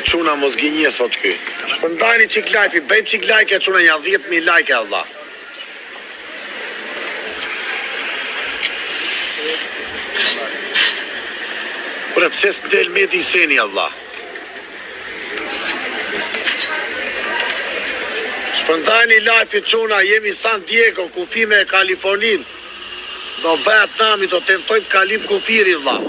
çuna mos gënje thot ky. Shpërndajni çik like, bëjmë çik like e çuna ja 10.000 like Allah. Ora pse s'del Medi Seni Allah. Shpërndajni like çuna, jemi San Diego, kufi me Kalifornin. Do bëhet nami, do tentojmë kalim kufiri valla.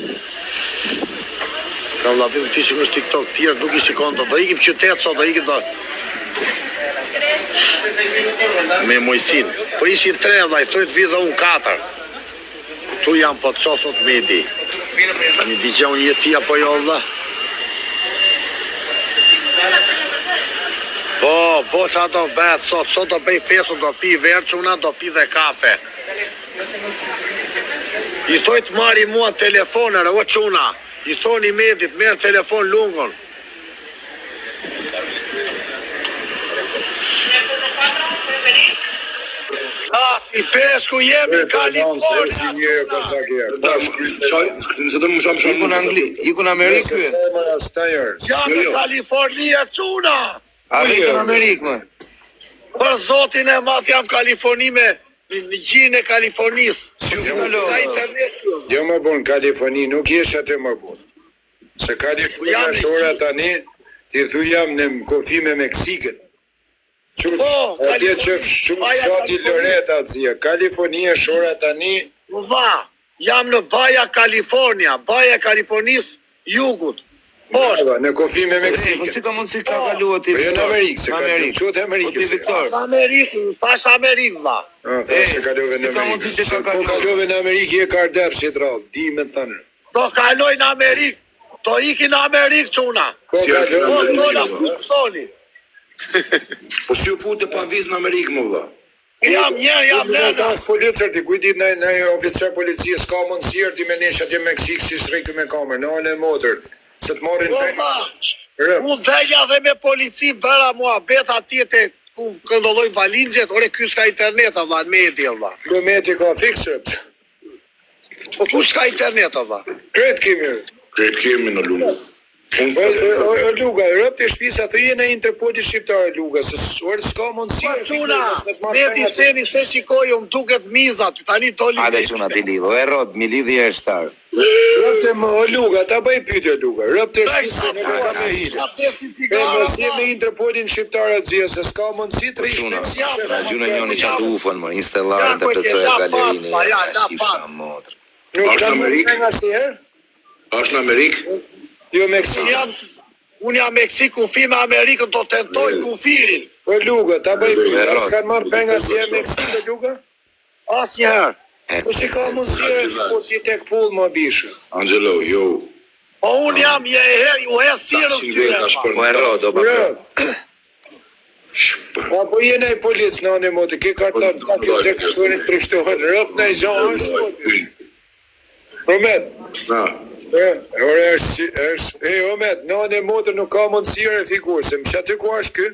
Ka valla vim ti shikosh TikTok tjerë nuk I shikon do ikim qytet sot do ikim do. Me Mojsin. Po ishin 3 valla, I thojt vidha unë 4. Tu jam po të thot Medi. Tani dëgjon jeti apo jo valla? Po qa do bëhet sot do bëj fesu, do pi verçuna, do pi dhe kafe. I thojt marri mua telefonër, o çuna. I thoni Medit, merr telefon lungon. I peshku jemi Kalifornia. Ikun Angli, ikun Amerikë. Jam në Kalifornia çuna. Ikun Amerikë. Për zotin e madh jam Kaliforni me në gjinë e Kalifornisë. Jo më bon Kaliforni, nuk jesh atë më bon. Se Kalifornia shora tani, ti thu jam në kofi me Meksikën. Atje që shati Loreta zia, Kalifornia shora tani. Va, jam në Baja Kalifornia, Baja Kalifornisë jugut. Në kofi me Meksikën. Si ka mundsi ka kaluar ti? Po jo në Amerikë, se ka qoftë Amerikë. Amerikë, tash Amerikë va. Se kalove në Amerikë. Po kalove në Amerikë e ka ardhur shitral, di me thënë. Do kaloj në Amerikë. Do iki në Amerikë çuna. Po kaloj. Po si u futë pa vizë në Amerikë më vëlla? Jam njerë. As policër ti kujti në oficer policie s'ka mundësirë ti me nesh atje në Meksikë si shrikë me kamerë, në anë e motor. Se të marrin unë dheja dhe me polici bëra mua beta tjetë ku këndolloj valingjet, ore ky s'ka internet valla, në Medi valla. Do Medi ka fiksët. Po ku s'ka internet valla? Kretë kemi në Luga. O Luga, rëp të shpisa të jene Interpoli shqiptare Luga, se s'ka mundësirë. Çuna, Medi Seni se shikoj, më duket mizat, tani to lidhë. Hajde çuna ti lidho, e rrot, mi lidhje e shtar. Rëpte më o Luga, ta bëj pyetje Luga, rëpte shpisa në ka me hile. E mësi me Interpolin shqiptare dzia, se s'ka mundësi të rishë me Meksikë. Na gjuna njoni që të ufën, më installarën të plëcojë galerinë e shifra motër. Nuk ka Amerikë nga si herë? Është në Amerikë? Jo Meksikë. Unë jam Meksikë, kufi me Amerikën, do tentoj kufirin. O Luga, ta bëj pyetje, as kanë marrë penga si e Meksikë Luga? Asnjëherë. Po si ka mundësirë po ti tek pull më bishë? Angelo, jo. Po unë jam u he sirën. Po e rrot, do përë. Po jene i policë në anë e motë, ke karton, ka kjo që këturin të rishtohen, rëp në i gjohë është. Omet. Ore është, Omet, në anë e motë nuk ka mundësirë e figur, se më që aty ku është kë?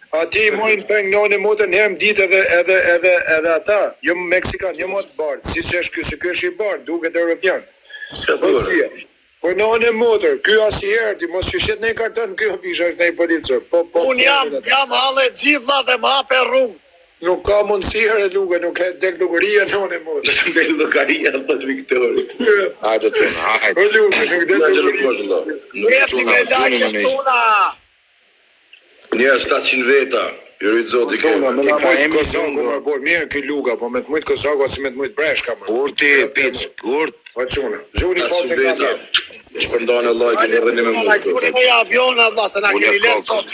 Ati I mojnë peng në anë e motë në herë më ditë edhe ata, jo Meksikan, jo më të bardë, si që është kë, se kë është I bardë, duket Europian. Po në anë e motër, ky asnjëherë ti mos shishet në karton, ky pisha është në policë. Unë jam hallë gjithë dhe më hape rrugë. Nuk ka mundësirë Luga, nuk ka del llogaria në anë e motër. Del llogaria thot Viktori. Hajde çuna, hajde. O Luga, nuk del llogaria. Një 700 veta, juri zoti ke. Ti ka emision ku më bor mirë ky Luga, po me të mujt Kozaku si me të mujt Breshka më. Urti, piç, urt. Po çuna. Zuni po të ka. Shpërndan Allah që në rënë me mundë. Unë me avion Allah, se na keni lënë tot.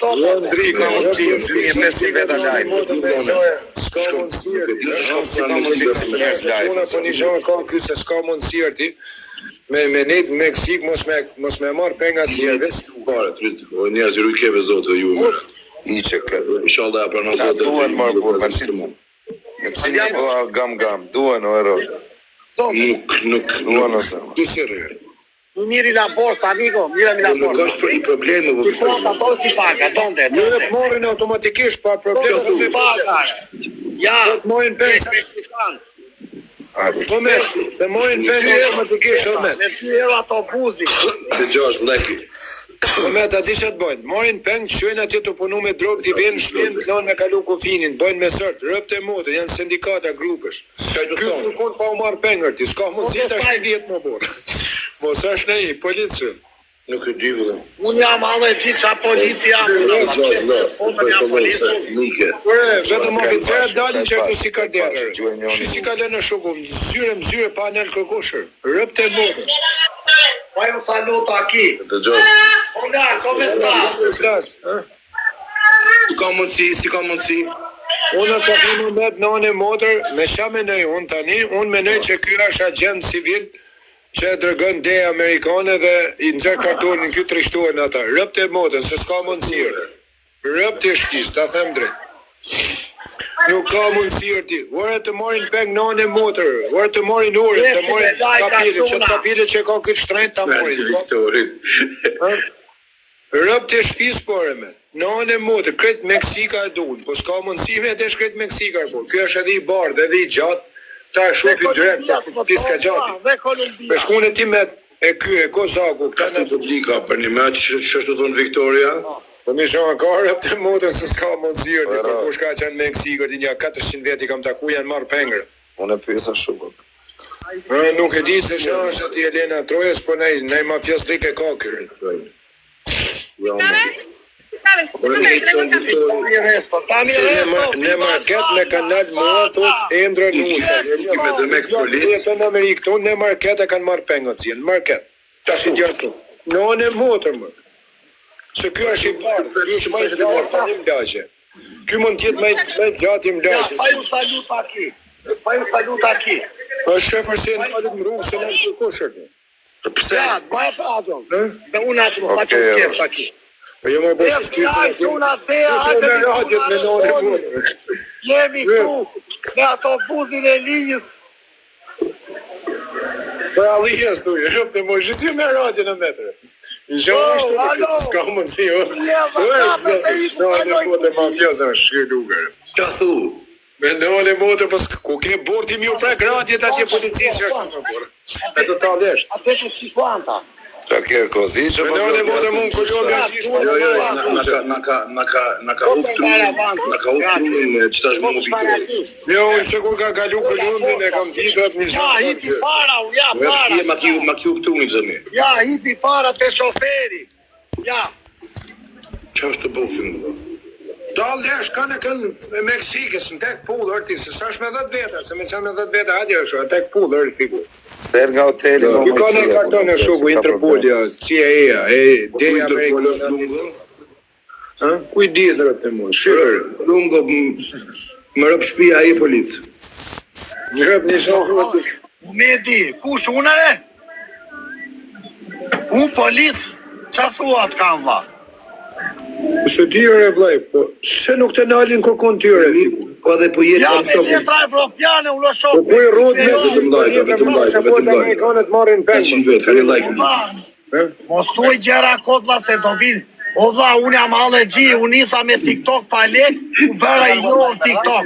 Ndrika, një Mersi veta live. S'ka mundësirë. S'ka mundësirë. Po një gjë ka ky se s'ka mundësirë ti. Me ne Meksik mos me marr penga si herë veç Pare, o njerëz i rujkeve zotë ju. I që këtë. Inshallah ja pranon Ka duen marë burë, me cilë mund. Me cilë gam, duen o ero. Nuk. Duen ose. Ti si rrë. Miri la borsa, amigo, mira la Nuk borsa. është për I probleme, Ti konta to si paga, donde? Jo të marrin automatikisht pa problem. Si paga. Ja. Të marrin penga. Po me, të marrin penga automatikisht o me. Me 2 euro autobusi. Se gjash bleki. Me ata di që të bojnë, morin peng, shojnë atje të punu me drogë, t'i venë shpinë, të lonë me kalu kufinin, bojnë me sërtë, rëpë të modë, janë sindikata, grupësh. Ky kërkon pa u marrë pengër ti, s'ka mundësi të është një vjetë më borë. Mos është ne i policë. Nuk e di vëllai. Unë jam alle gjithë qa policia. Vetëm oficerët dalin që të si karderë. Shi si ka lënë shoku, zyre pa anel kërkoshër, rëpë të modë. Pa ju saluto aqui. Dëgjoj. Olha, come Stas, Si ka mundësi? unë të këmë me të nëne motër, me sha menoj unë tani, unë menoj që ky është agent civil që e dërgën de Amerikane dhe i nxerë kartonin kjo të rishtuar në ata. Rëp të motën, se s'ka mundësirë. Rëp të shtis, ta them drejt. Nuk ka mundësirë ti. Ore të morin peng nëne motër, ore të morin urit, të morin kapilin, që të kapilin që ka këtë shtrejt të morin. Viktorin. Rëp të shpis pore me. Nëne motër, kretë Meksika e dun, po s'ka mundësi me të shkretë Meksika, po. Kjo është edhe i bardë, edhe i gjatë. Ta e shofi drejt, ti s'ka gjati. Me shkune ti me e ky e Kozaku, Ka të publika për një me që është të thonë Viktoria? po mi shonë ka rëp të motën se s'ka mundësirë, ti për kush ka qenë me Meksikër, ti një 400 veti kam taku janë marrë pengër. Unë e pyesa shumë. Nuk e di se shonë është ti Elena Trojes, po nej mafjos rike ka kërë. Në market me kanal mua thot Endra Nusa. Me policë. Në Amerikë këtu në market e kanë marrë pengët si në market. Tash i gjërë këtu. Në motër më. Se kjo është i bardë, kjo është më i gjatë të një mlaqe. Kjo mund tjetë më i gjatë i mlaqe. Pa ju saluto aqui. Pa ju saluto aqui. është shëfër se në palit më rrugë se në të koshër. Pse? Ja, vai prazo. Dá um attimo, faccio un scherzo aqui. Po jo më bësh FBI, una tea, jemi këtu me autobusin e linjës. Për allijes tu, rëpë të më gjithë me radio në metre. I gjohë është të këtë, s'ka mundë si jo. Në bote mafioze me shkë lugër. Qa thu? Me në bote, pas ku ke borë ti mi u prek radjet atje policisë që është në borë. E të taldesh. A te 50. Qa ke kozi që Me në bote mund Kolombia Na ka hup trunin që tash më Viktoria. Jo, unë që kur ka kalu Kolombin e kam ditë atë një Ja, hipi para, ja, Ja, shkje para. ma ki hup trunin zëmi. Ja, hipi para te shoferi. Ja. Qa është të bëhë? Daldesh kanë e Meksikës në tek pullë arti, se sa është me 10 veta, se me qanë me 10 veta, hadje është, tek pullë arti figur. Ster nga hoteli më Ju ka në karton e shuku, Interpolia, CIA, Deja Interpol është Amerikë. lungo? Kuj di dhe rëpë të mund, shirë. Lungo më rëp shpia i policë. Një rëpë një shohë. Me di, kush unare? Unë polic, qa thua të kam vla? Së dyre vlaj, po, se nuk të nalin kokon tyre, figur. Po edhe po jetë Ja, kam me shokun. letra evropiane, unë lo Po shokë. kuj rrut me Vetëm lajka, vetëm lajka, që po të Amerikanët marrin 100 pengë. vetë, kari like. Mos thuj gjera kodla se do vinë. O vlla, unë jam allergji, unë nisa me TikTok pa lek, unë bëra i njohër TikTok.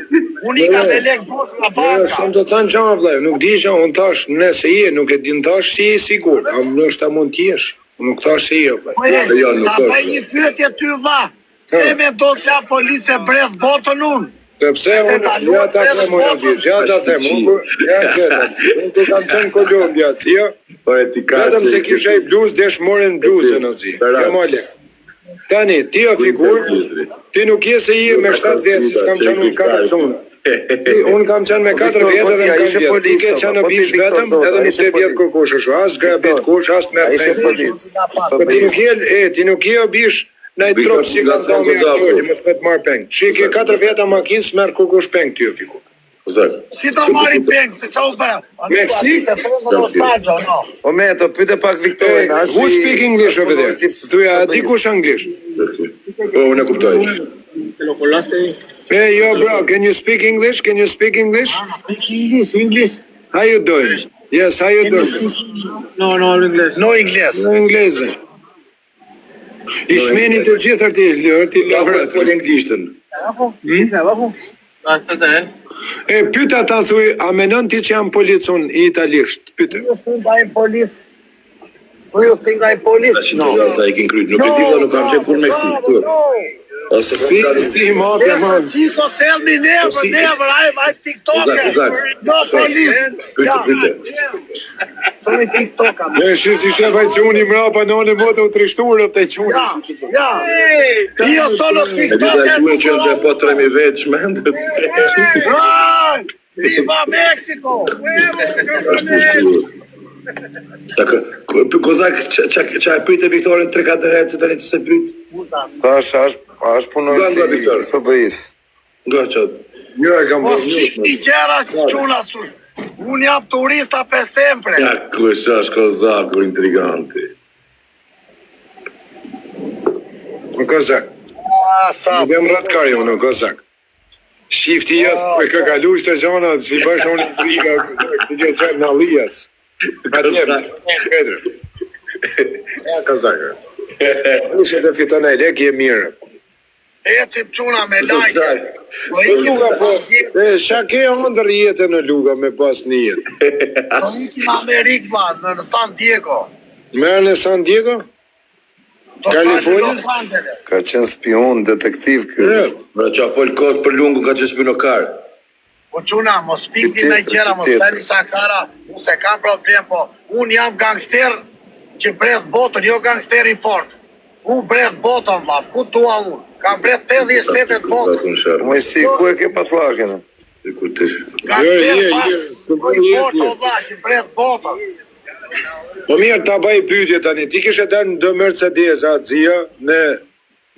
Unë i ka me lek bërë nga banka. Shumë të tanë gjama vlaj, nuk di që unë tash nëse je, nuk e din tash si je sigur, a më nështë ta mund t'jesh, nuk tash si je vlaj. Jo, nuk Ta është. bëj një pyetje ty vlla. Se me do që ja police brez botën unë. Sepse unë, ja ta them unë gjithë, ja ta them, ja gjithë, unë të kam qenë Kolombia, tia, Po e ti ka vetëm se kisha i bluz, desh morin bluzën o zi, ja mole. Tani, ti o figur, ti nuk je se je me 7 vjetë, si kam qenë unë 4 zona. Unë kam qenë me 4 vjetë edhe më kam vjetë, ti ke qenë në bish vetëm, edhe nuk te vjetë kërkush është, as grabit kush, as me pengë. Po ti nuk je o bish, në i tropë si kanë domi e kjoli, më s'me të marrë pengë. Shi ke 4 vjeta makinë, s'merë kukush pengë ty o figur. Si ta marri pengë, se qa u bërë? Meksik? O me, të pyte pak Viktorin. Who speak English over there? Thuja, di kush Anglisht? Po, unë e kuptoj. Hey, yo bro, can you speak English? Can you speak English? English. How you doing? Yes, how you doing? No English. Në Engleze. I shmeni të gjithë arti lavrët. Po l'englishtën. E pyta ta thuj, a menon ti që jam policun i italisht? Pyte. Ju fund ai polis. Po ju si nga i polis? 300 euro ata i kin kryt. Nuk e di, nuk kam qenë kur me si. Ose Si mafia ma. Chico, tell me never, I'm TikToker. Kozak. No police. Pyte. Sono TikToker. Ne si shefa i quni mrapa none moto u trishturë të quni. Ja. Io sono E di da TikToker. quen që dhe po 3.000 vetë shmend. Viva Mexico! Kozak, që e pyte Viktorin 3-4 herë të tani që se pyt? Tash është punoj Nga, si Viktor. FBI-s. Nga qatë. Jo e kam Po bërë shikni gjera çuna su. Unë jam turista per sempre. Ja, kush është Kozaku intriganti. Në Kozak. Sa Në dem ratkari unë në Kozak. Shifti jetë për ka kalu shtë gjona, si bësh unë intriga, të gjë qenë në lijas. Ma tjemë, Petr. Ja, Kozak. Ushe të fiton e lek, je mirë. eci çuna me like. Po Luga po, qa ke ndër jetën në Luga me pas një jetë? Po ikim Amerikë vlla, në San Diego. Merë në San Diego? Kalifornia? Los Angeles. Ka qenë spion, detektiv ky. Pra që a folë kodë për lungu ka që shpinokar. Po çuna, mos pikni me gjera, mos tani sa kara, unë se kam problem, po unë jam gangster që bredh botën, jo gangster i fort. Unë bredh botën, vlla, ku dua unë? Kam bredh 50 shtetet botën. Moj si, ku e ke patllaken? Gangster pas, po i fort, o vlla, që bredh botën. Po mirë, ta bëj pyetje tani. Ti kishe dalë në 2 Mercedes Azia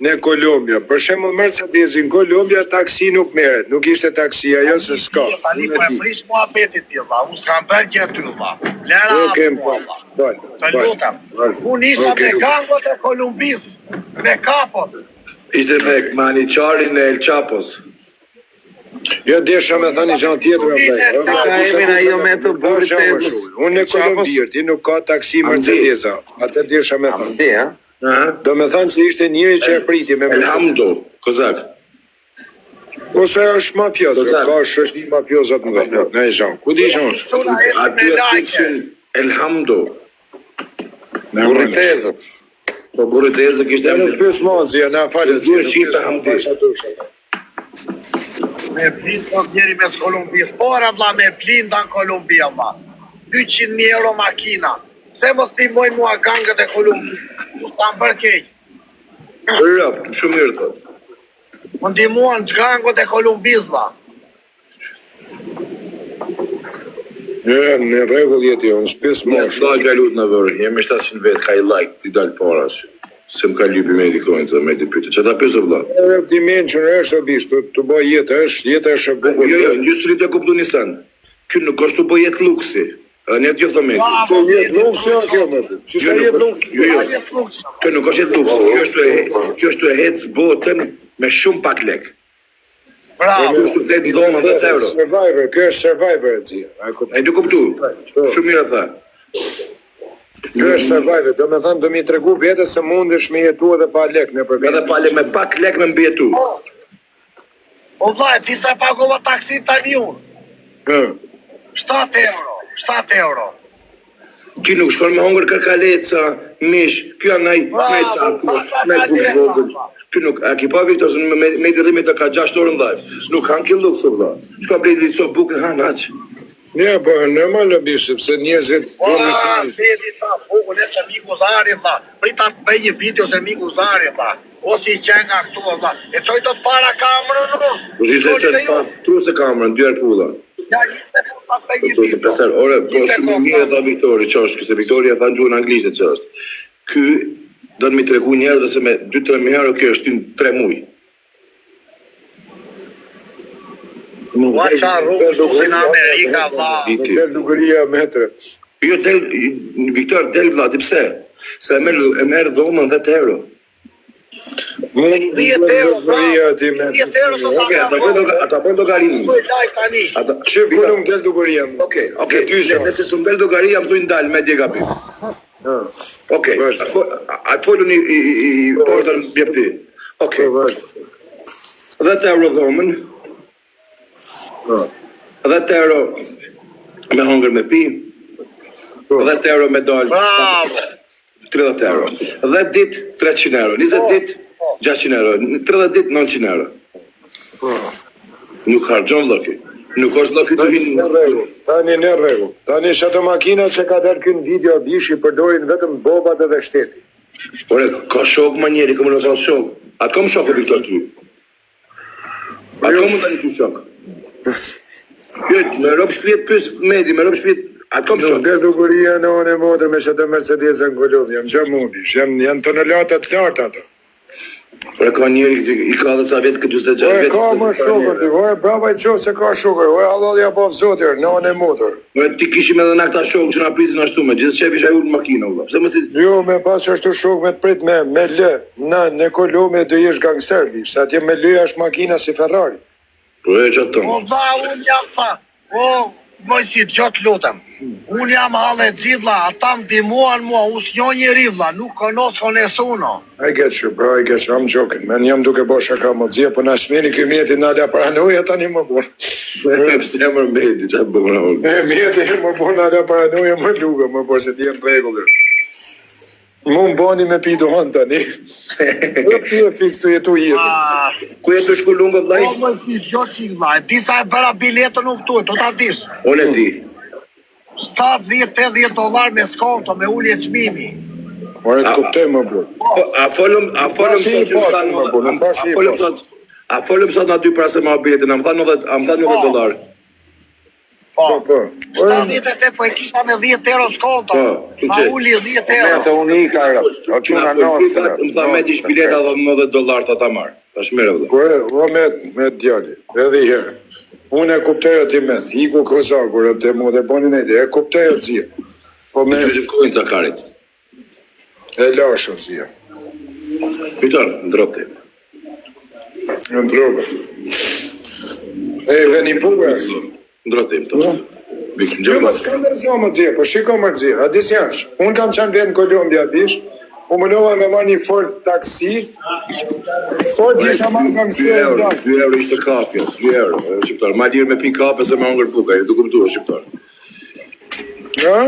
në Kolombia. Për shembull Mercedesin në Kolombia taksi nuk merret. Nuk ishte taksi ajo se s'ka. Tani po e prish muhabetit ti vlla, unë s'kam bërë gjë aty vlla. Lera Okej, apo, më vlla. fal. Të lutem. Unë isha me gangot e Kolumbis, me kapot. Ishte me maniqarin e El Chapos. Jo desha me thani gjanë tjetër apo. Unë në Kolombi, ti nuk ka taksi Mercedesa. Atë desha me thani. Di, ha? Do me thënë që ishte njëri që e priti me Elhamdo, Kozak. Ose është mafios, ka është një mafiosat në dhejnë. Në e shanë, ku di shanë? Aty e thikëshin Elhamdo. Burritezët. Po Burritezë kishte Në nuk pës mazja, në falë. Duhe shqipe hamdi. Me blind po njeri mes Kolumbis. Pora vlla me blinda në Kolumbia vlla. 200.000 euro makina. Se mos timoj mua gangët e Kolumbis. Ta më bërë keq. Rëp, shumë mirë të. Më ndimuan gangët e Kolumbis vlla. Në regull jeti, unë s'pës Mos mosh. da galut në vërë, jemi 700 vetë ka i like, ti dalë parash. Se më ka lypi me dikojnë të me di pyte. Që ta pësë vla? Ti menë që në është obisht, të bëj jetë është bukur. Jo, njësë rritë e kuptu një sen. Kjo nuk është të bëj jetë luksi. Në jetë gjithë të me. Po jetë luks, jo kjo më të. Që sa jetë luks? Jo. Kjo nuk është jetë luksi. Kjo është të hecë botën me shumë pak lek. Bravo. Kjo është të fletë dhoma 10 euro. Survivor, kjo është Survivor e cia. E du kuptu. Shumë mirë tha. Kjo është Survivor, do me thënë do mi tregu vete se mundesh me jetu edhe pa lek në përvejtë. Edhe pale me pak lek me mbjetu. O vlla, ti sa pagova taksi tani unë? 7 euro. 7 euro. Ti nuk shkon me hongër kërkaleca, mish, kjo janë naj taku, naj bukë vogël. Kjo nuk, a ki pa Viktor, me i dërrimit të ka 6 orë në live. Nuk kanë ki lukë, vëlla. Shka prej dhe so bukë, hanë aqë. Një, po normal në bishë, sepse njerëzit... Vedi ta bukur, nëse miku Zari vlla. Prita të bëj një video se miku Zari vlla. Ose i qenë nga këtu vlla. E qoj do të para kamerën unë. Po si se qëtë pa, tru se kamerën, 2 herë pulla. Ja, ishte ka të bëj një Po video. ore, po shumë mirë dha Viktori, që është, këse Viktori e tha në gjuhën anglisht që është. Ky, do në mi tregu njerë dhe se me 2-3 herë, kjo është 3 mujë. Ua qa rrugë shtu në Amerika vlla. Del duguria metre. Jo, Viktor, del vla, di pse? Se e merë dhomën 10 euro. 10 euro, bravo. 10 euro të Oke, ata bëjnë dogarini. Bëj like tani. Shif ku nuk del duguria. Oke, nëse së mbel dogari, jam thujnë dalë me dje gabim. Oke, atë folun i portën bjepti. Oke, 10 euro dhomën, 10 euro me hongër me pi, 10 euro me dalë. Bravo. 30 euro. 10 dit 300 euro, 20 dit 600 euro, 30 dit 900 euro. Nuk harxhon vllaki. Nuk është vllaki të hinë në rregull. Tani në rregull. Tani çato makina që ka dalë kënë video bishi përdorin vetëm bobat edhe shteti. Ore, ka shok më njeri, këmë në pas shok. A kom shok o Viktor ty? A kom më tani ty shok? Pyet, me rob shpijet pys medi, me rob shpijet, a kom shok? Dhe dukuria në onë e modër me çato Mercedes-ën Kolumbë, jam gjamundish, janë tonelata të larta ato. Ore, ka njeri i ka dhe ca vetë këtë 26 Ore, vetë. ka më shokër ty, ore, brava i qo se ka shokër, ore, hallalja po vzotir, në onë e modër. Ore, ti kishim edhe në këta shok që na prisin ashtu me, gjithë qef isha ju në makina, valla. Pse më si... Jo, me pas që ashtu shok me të prit me lë, në Kolumbë do jesh gangster, bish, sa atje me lë është makina si Ferrari. Po e qatë tonë. O dha, unë jam tha, o mojësit, gjotë lutëm. Unë jam halë e gjithla, ata më dimuan mua, usë një njëri vla, nuk konosko nesuno. I get you, bro, I get you, I'm joking, man, jam duke bo shaka më dzje, po na shmeni këj mjeti në ala paranoja tani më bo. Pse e mërë medi, që bo në ullë. Mjeti më bo në ala paranoja më luga, më bo se ti jenë regullër. Mu më boni me pidu hënë tani. Do ti e fix të jetu jetë. Ku jetu shkullungë vllai? O më si, gjotë që vla, disa e bëra biletën nuk tu, do ta dish. Unë e di. 70-80 me skonto, me ullje qmimi. Ore të kuptoj më bo. A folëm A folëm sot në dy para se ma biletin, a më tha $90. Po, Po. 78 po e kishta me 10 euro skonto, ma ulli 10 euro. Unë i ka rrë, o quna nëtë. Më tha me t'ish bileta dhe $90 ta marë. Ta shmire vëllë. Kore, o me djali, edhe i herë. Unë e kuptoj o ti met, hiku këzakur e të mu dhe bonin e di, e kuptoj o t'zia. Po me Që kojnë të karit. e lasho t'zia. Viktor, ndrote. Në droga. E, dhe një puga. Ndrote, Viktor, Jo, ma s'kam dhe zonë më t'zia, po shiko më t'zia, a dis jash. Unë kam qanë vetë në Kolumbia, bish, u më nova me marrë një Ford taksi, Ford isha marrë kam s'kjerë në blakë. 2 euro ishte kafja, 2 euro, shqiptar. Ma lirë me pi kafe se me hongër puka, e du këmëtua, shqiptar. Ja?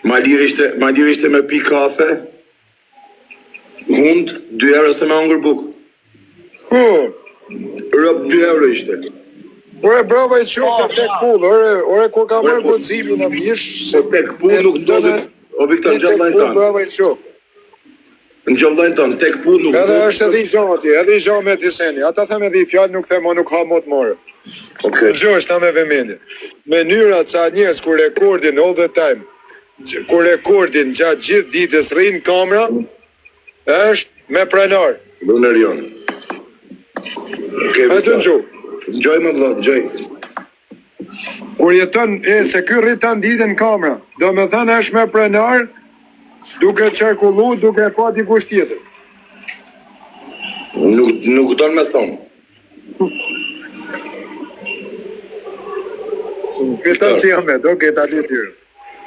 Ma lirë ishte me pi kafe, hund, 2 euro se me hongër bukë. Ku? Rëp 2 euro ishte. Ore, brava i qoftë tek pull, ore, kur ka marrë godzimin në bish, se Tek pull nuk do dhe... O, Viktor, në gjallajnë tanë. brava i qoftë. Në gjallajnë tanë, tek pull nuk... Edhe është edhe i gjamë atje, edhe i gjamë me t'iseni. Ata them edhe i fjallë nuk them, o nuk ha mot more. Okej. Gjo është ta me vëmendje. Mënyra ca njerëz kur rekordin all the time, kur rekordin gjatë gjithë ditës rrinë kamera, është me pranar. Lunar jonë. E të nxu. Gjoj më vëllë, gjoj. Kur jeton, se ky rritan ditën kamera, do me thënë është me pranar, duke qarkullu, duke pa dikush tjetër. Nuk do në me thonë. Fiton ti Ahmed, do ke ta litir.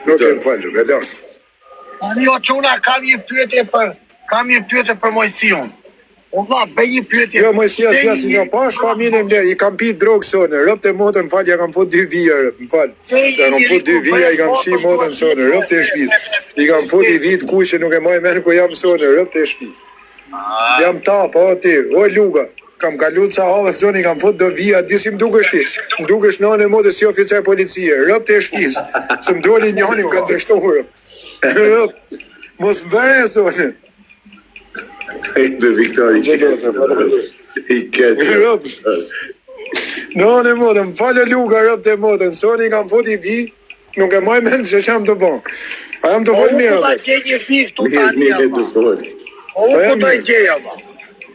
Do ke falë, velas. Ani o quna kam një pyetje për mojësion. O vlla, bëj një pyetje. Jo, moj si asja si që pash familjen le, i kam pi drogë sonë, rëpte motën, më falë, ja kam fut 2 vija, më falë. Ja kam fut 2 vija, i kam shi motën sonë, rëpte e shpis. I kam fut i vit kushe, nuk e maj men ku jam sonë, rëpte e shpis. Jam tap, o ti, o luga. Kam kalu ca hallë sonë, i kam fut 2 vija, disi më dukesh ti. Më dukesh nënë e motës si oficer policie, rëpte e shpis. Se më doli njani më ka dështohur. Rëp, mos më vere sonë. Ejbe, Viktor, i ketë. Në në modën, më falë luga rëp të modën, soni kam fut i vi, nuk e maj men që jam të bon. A jam të folë mirë, Po, ke një vi këtu tani, ama. Po, ku do i gjeja, ama.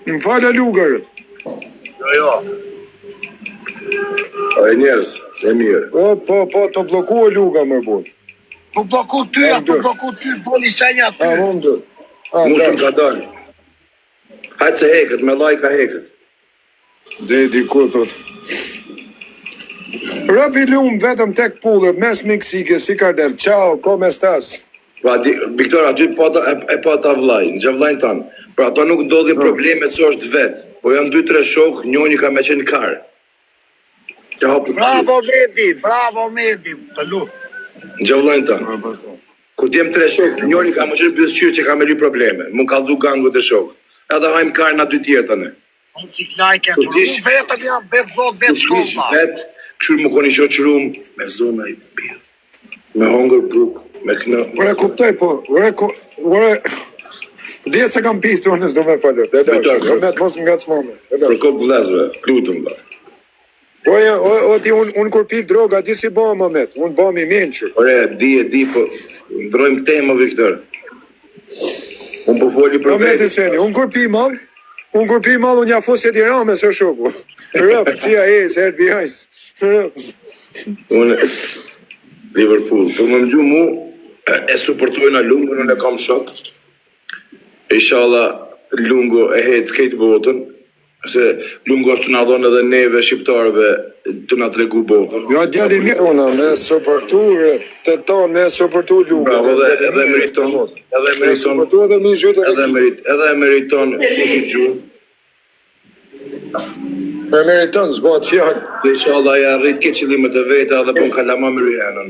më falë luga rëp. Jo. O, e njerës, e mirë. Po, të bloku e luga më bon. Tu bloku ty, boli shenja A, ty. më më dë. Musën ka dalë. Hajtë se heket, me lajka heket. Dhe diku, thot. Rëp i lumë vetëm tek pullë, mes Meksike, si ka der. Ciao, come stas? Pra, Viktor, aty e pa ta vllaj, në gjavllajnë tanë. Pra, ato nuk ndodhin problemet që është vetë. Po janë 2-3 shokë, njoni ka me qenë karë. Bravo Medi, të lutë. Në gjavllajnë tanë. Kur t'jem 3 shok, njëri ka më qenë pjesëqyrë që ka me ri probleme. Më kallzu gangut e shok. Edhe hajmë karna 2 tjerë tani. Unë që klajke, unë vetëm jam vetë zot, vetë shkolla. Vetë, këshur më koni shoqërum me zona i pjellë. Me hongër bruk, me kënë. Ure kuptoj, po, ure, dhe se kam pi zonës do me falur, dhe me të mos më nga të smome. Për kopë vëzve, lutëm ba. O ti, unë kur pi droga, di si ba Mamet, unë ba mi menqër. Ore, di, po, ndrojmë temë, Viktor. Unë po foli për Mamet e seni, unë kur pi mal, unë ja fosje di rame së shoku. Rëp, cia e, se e të bihajs. Unë, Liverpool, për më gju mu, e supportojnë a Lungo, unë e kam shok. Inshallah, Lungo e hejtë skejtë botën, se Lungo është të nga dhonë edhe neve shqiptarëve të nga tregu botën. Ja, djali mirë unë, me supportu, të tonë, me supportu Lungo. Bravo, edhe meriton, edhe meriton, kushit gjuhë. Me meriton, zbat fjallë. Inshallah, ja rrit ke qëllimet e veta dhe pun kalama më rrianën.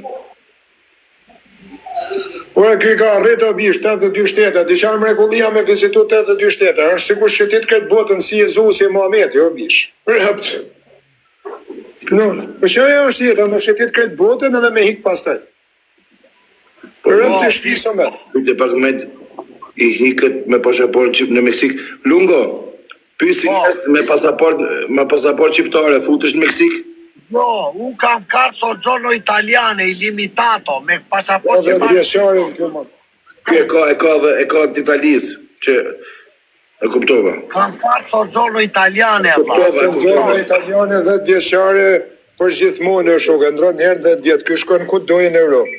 Ure, këj ka rritë o bish 82 shtete, di qanë mrekullia me vizitu 82 shtete, është sikur që ti të këtë botën si Jezus e Muhameti, o bish. Rëpt. Për që ajo është jetë, me që ti të këtë botën edhe me hikë pastaj. Rëpt të shpiso me. Pyte pak me i hikët me pasaport në Meksik. Lungo, pysi me pasaport qiptare, futesh në Meksik? Jo, unë kam kartë soggiorno italiane, illimitato, me pasaport që vjesharin kjo më. Kjo e ka të Italisë, që e kuptova. Kam kartë soggiorno italiane, Soggiorno italiane 10 vjeshare për gjithmonë e shok, e ndronë herë 10 vjetë, kjo shkon ku dojë në Europë.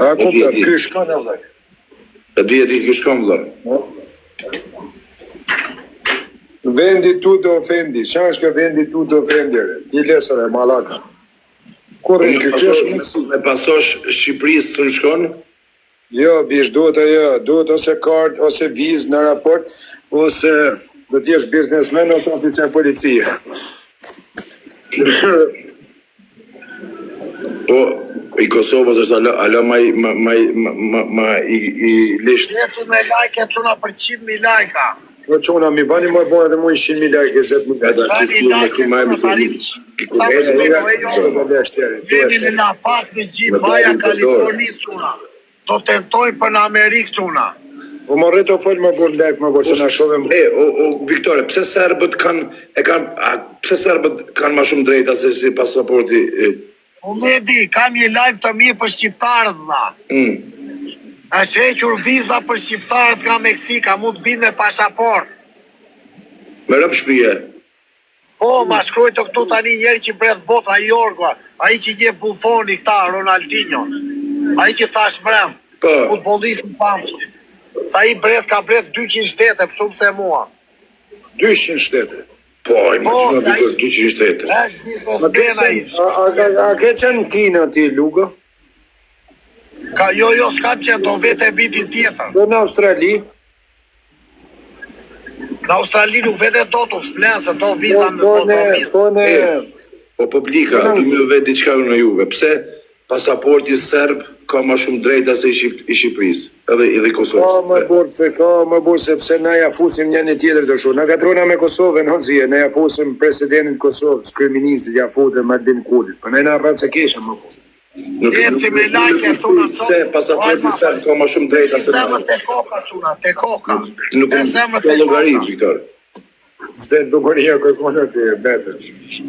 A kuptën, kjo shkon e vlej. E djeti kjo shkon vlej. Vendi tu të ofendi, qa është kjo vendi tu të ofendire? Ti lesër e malaka. Kur e kjo është Meksik? Me pasosh Shqipërisë së në shkon? Jo, bish, duhet ose kartë, ose vizë në raport, ose do t'jesh biznesmen, ose oficer policia. Po, i Kosovës është ala ma i lisht. Jeti me lajke, cuna për 100.000 lajka. Po qona, mi bani më bërë edhe mu 100.000 lajke, 10.000 lajke. Jemi në La Paz në gjithë Baja Kaliforni, cuna. Do tentoj për në Amerikë, cuna. Po më rrëto folë më bërë lajkë më bërë, se në shovem. Viktore, pse serbët kanë ma shumë drejta se si pasaporti? Unë e di, kam një lajmë të mirë për shqiptarët, dha. është hequr viza për shqiptarët nga Meksika, mund të vinë me pasaport. Me rëpë shpije? Po, ma shkroj të këtu tani njeri që bredh botra, Jorgo, a i që je Buffoni këta, Ronaldinho, a i që thash mrem, futbolist në pamsë. Sa i bredh ka bredh 200 shtete, pësum se mua. 200 shtete? Po, i më të në bikës 200 shtete. A ke qenë Kina ti, Lugo? Jo, s'kam qenë, do vete vitin tjetër. Dhe në Australi? Në Australi nuk vete do të splensë, do viza me fotovizë. Po publika, du me vetë diqka në juve. Pse pasaporti serb ka ma shumë drejta se i Shqipërisë, edhe i Kosovës? Ka më burë, sepse na ja fusim një një tjetër të shumë. Na katrona me Kosovën, hëzije, na ja fusim presidentin Kosovës, kryeministit, ja futim Mardin Kulit. Për ne na rratë se keshëm më burë. Se pasaporti serb ka ma shumë drejta se na. Te koka, cuna, te koka. Nuk më të logari, Viktor. Zde logaria kërkona të betër.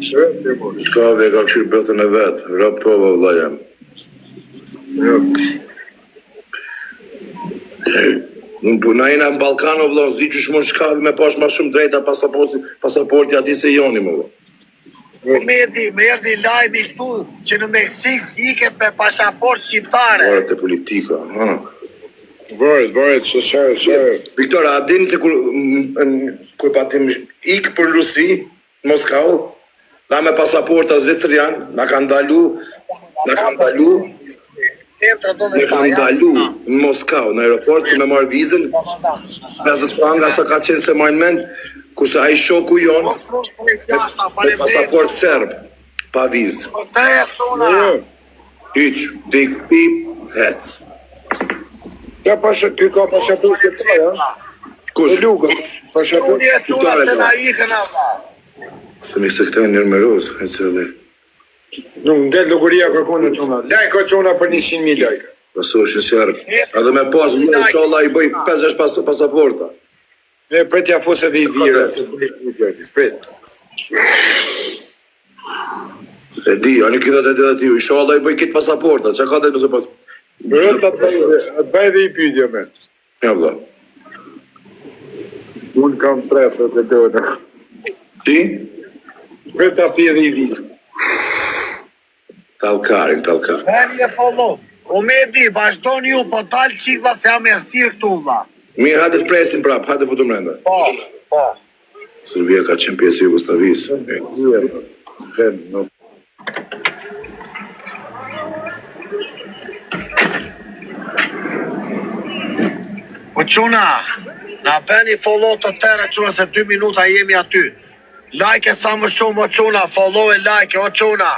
Shka dhe ka këshirë betën e vetë, rapova vla jam. Na jena në Balkan o vla, zdi që shmon shkavi me pash ma shumë drejta pasaporti ati se joni më vla. Me erdi lajmi këtu që në Meksik iket me pasaport shqiptare. Varet e politika, ha. Varet, që. Viktor, a dini se kur patim ikë për Rusi, në Moskau, na me pasaporta zvecërian, na kanë dalu në Moskau, në aeroport, ku me marrë vizën, 50 franga sa ka qenë se marrë mend, kurse a i shoku jonë, me pasaport serb, pa vizë. Hyq, dik, pip, Hec. Ja ky ka pasaport shqiptar, ha? Kush? Luka, pasaport. Unë e çuna të na ikën ata. Se mi se këta e nërmeros, hec edhe. Nuk ndel logoria kërkon në çuna. Lajka çuna për 100.000 lajka. Paso është nëshjarë. Edhe me pas, inshallah i bëj 50 pasaporta. Ne pretja fose dhe i vira. Pret. E di, anë kita të edhe ti, inshallah i bëj kitë pasaporta, që ka dhe nëse pas... Rëtë atë bëj dhe i pyjtja me. Ja, vla. Unë kam 3 të dojnë. Ti? Pret api dhe i vira. Talkarin. Veni e follow. O me di, vazhdoni ju, po talë qikva se jam e thirë këtu, vla. Mirë, hajde të presin prap, hajde futu mrenda. Po. Serbia ka qenë pjesë e Jugoslavisë. Po quna, na bëni follow të tërë, quna se 2 minuta jemi aty. Like e sa më shumë, o quna, follow e like, o quna.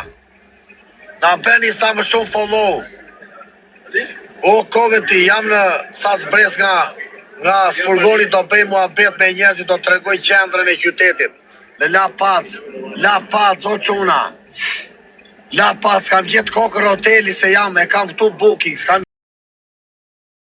Na bëni sa më shumë follow. O Koveti, jam në sas bres nga furgoni do bëj muhabet me njerëzit, do të tregoj qendrën e qytetit. Në La Paz, o quna. La Paz, kam gjetë kokër hoteli se jam, e kam këtu booking,